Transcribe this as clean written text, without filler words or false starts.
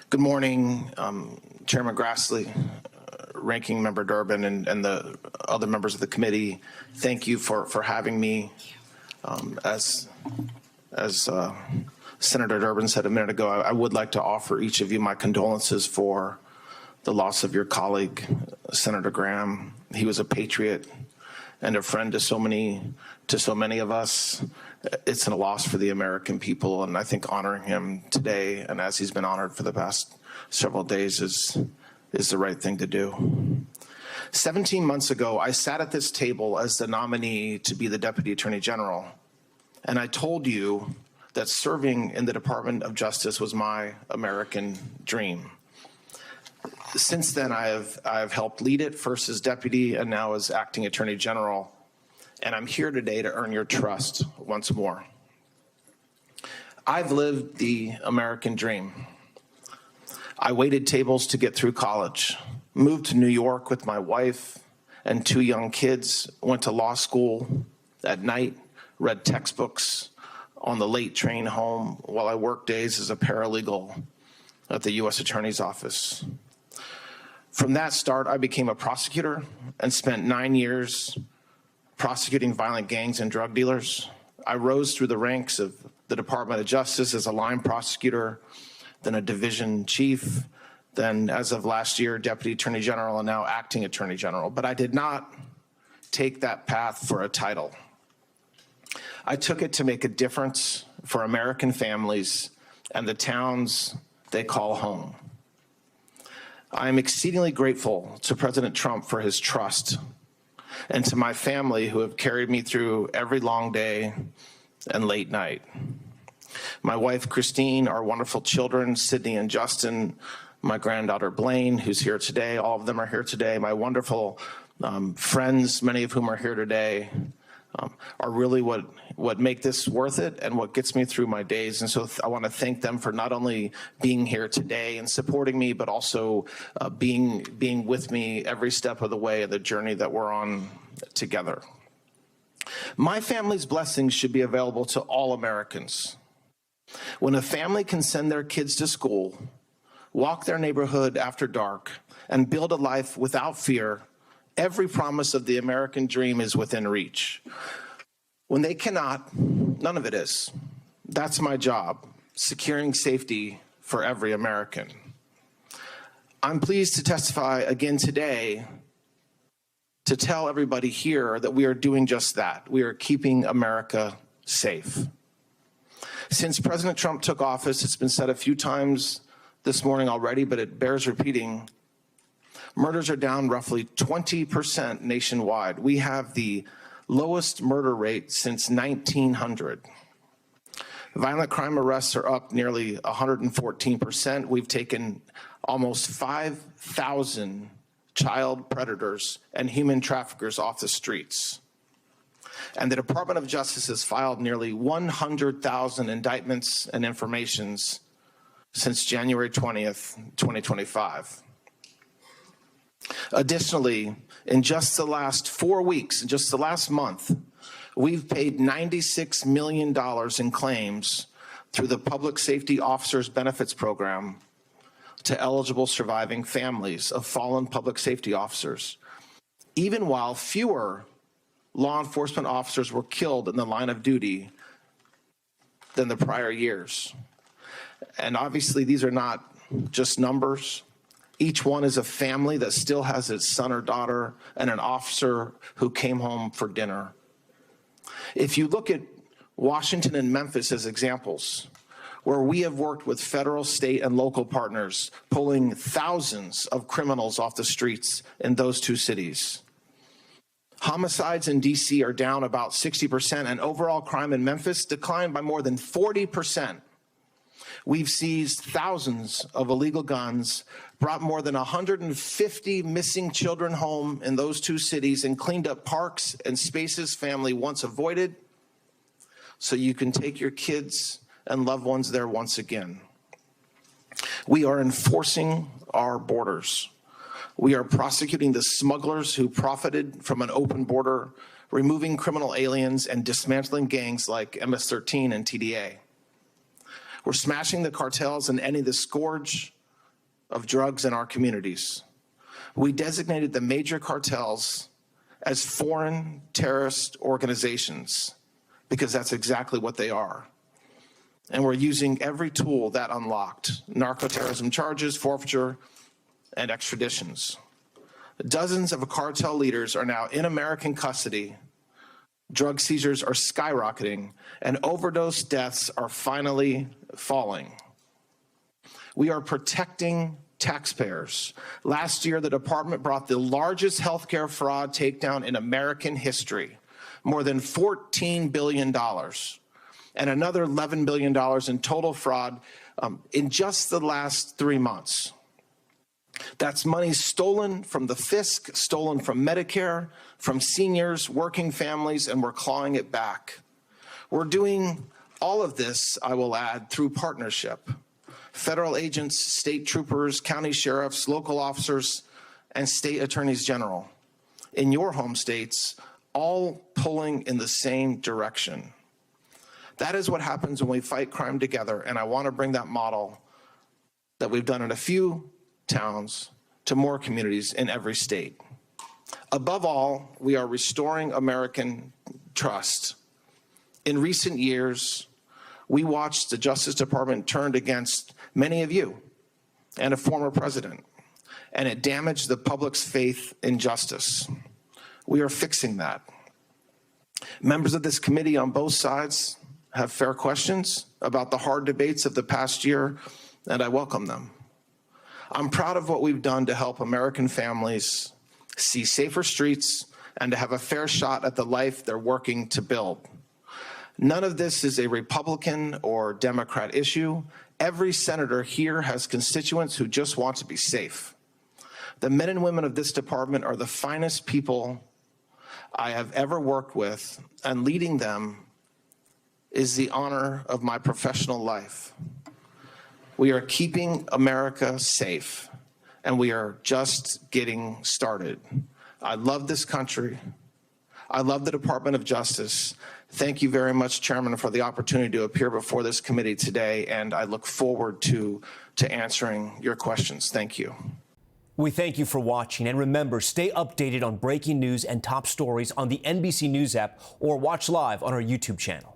Good morning, Chairman Grassley, Ranking Member Durbin, and the other members of the committee. Thank you for having me. As Senator Durbin said a minute ago, I would like to offer each of you my condolences for the loss of your colleague, Senator Graham. He was a patriot and a friend to so many of us. It's a loss for the American people, and I think honoring him today, and as he's been honored for the past several days, is the right thing to do. 17 months ago, I sat at this table as the nominee to be the Deputy Attorney General, and I told you that serving in the Department of Justice was my American dream. Since then, I've helped lead it, first as deputy and now as acting Attorney General, and I'm here today to earn your trust once more. I've lived the American dream. I waited tables to get through college, moved to New York with my wife and 2 young kids, went to law school at night, read textbooks on the late train home while I worked days as a paralegal at the U.S. Attorney's Office. From that start, I became a prosecutor and spent 9 years prosecuting violent gangs and drug dealers. I rose through the ranks of the Department of Justice as a line prosecutor, then a division chief, then as of last year, Deputy Attorney General, and now Acting Attorney General. But I did not take that path for a title. I took it to make a difference for American families and the towns they call home. I am exceedingly grateful to President Trump for his trust, and to my family who have carried me through every long day and late night. My wife, Christine, our wonderful children, Sydney and Justin, my granddaughter, Blaine, who's here today, all of them are here today, my wonderful friends, many of whom are here today, are really what make this worth it and what gets me through my days. And so I want to thank them for not only being here today and supporting me, but also being with me every step of the way of the journey that we're on together. My family's blessings should be available to all Americans. When a family can send their kids to school, walk their neighborhood after dark, and build a life without fear, every promise of the American dream is within reach. When they cannot, none of it is. That's my job, securing safety for every American. I'm pleased to testify again today to tell everybody here that we are doing just that. We are keeping America safe. Since President Trump took office, it's been said a few times this morning already, but it bears repeating, murders are down roughly 20% nationwide. We have the lowest murder rate since 1900. Violent crime arrests are up nearly 114%. We've taken almost 5,000 child predators and human traffickers off the streets. And the Department of Justice has filed nearly 100,000 indictments and informations since January 20th, 2025. Additionally, in just the last 4 weeks, in just the last month, we've paid $96 million in claims through the Public Safety Officers Benefits Program to eligible surviving families of fallen public safety officers, even while fewer law enforcement officers were killed in the line of duty than the prior years. And obviously, these are not just numbers. Each one is a family that still has its son or daughter and an officer who came home for dinner. If you look at Washington and Memphis as examples, where we have worked with federal, state, and local partners, pulling thousands of criminals off the streets in those 2 cities. Homicides in D.C. are down about 60%, and overall crime in Memphis declined by more than 40%. We've seized thousands of illegal guns, brought more than 150 missing children home in those 2 cities, and cleaned up parks and spaces family once avoided, so you can take your kids and loved ones there once again. We are enforcing our borders. We are prosecuting the smugglers who profited from an open border, removing criminal aliens, and dismantling gangs like MS-13 and TDA. We're smashing the cartels and ending the scourge of drugs in our communities. We designated the major cartels as foreign terrorist organizations because that's exactly what they are. And we're using every tool that unlocked: narcoterrorism charges, forfeiture, and extraditions. Dozens of cartel leaders are now in American custody. Drug seizures are skyrocketing, and overdose deaths are finally falling. We are protecting taxpayers. Last year, the department brought the largest healthcare fraud takedown in American history, more than $14 billion, and another $11 billion in total fraud in just the last 3 months. That's money stolen from the fisc, stolen from Medicare, from seniors, working families, and we're clawing it back. We're doing all of this, I will add, through partnership. Federal agents, state troopers, county sheriffs, local officers, and state attorneys general in your home states, all pulling in the same direction. That is what happens when we fight crime together, and I want to bring that model that we've done in a few towns to more communities in every state. Above all, we are restoring American trust. In recent years, we watched the Justice Department turned against many of you and a former president, and it damaged the public's faith in justice. We are fixing that. Members of this committee on both sides have fair questions about the hard debates of the past year, and I welcome them. I'm proud of what we've done to help American families see safer streets and to have a fair shot at the life they're working to build. None of this is a Republican or Democrat issue. Every senator here has constituents who just want to be safe. The men and women of this department are the finest people I have ever worked with, and leading them is the honor of my professional life. We are keeping America safe, and we are just getting started. I love this country. I love the Department of Justice. Thank you very much, Chairman, for the opportunity to appear before this committee today, and I look forward to answering your questions. Thank you. We thank you for watching, and remember, stay updated on breaking news and top stories on the NBC News app or watch live on our YouTube channel.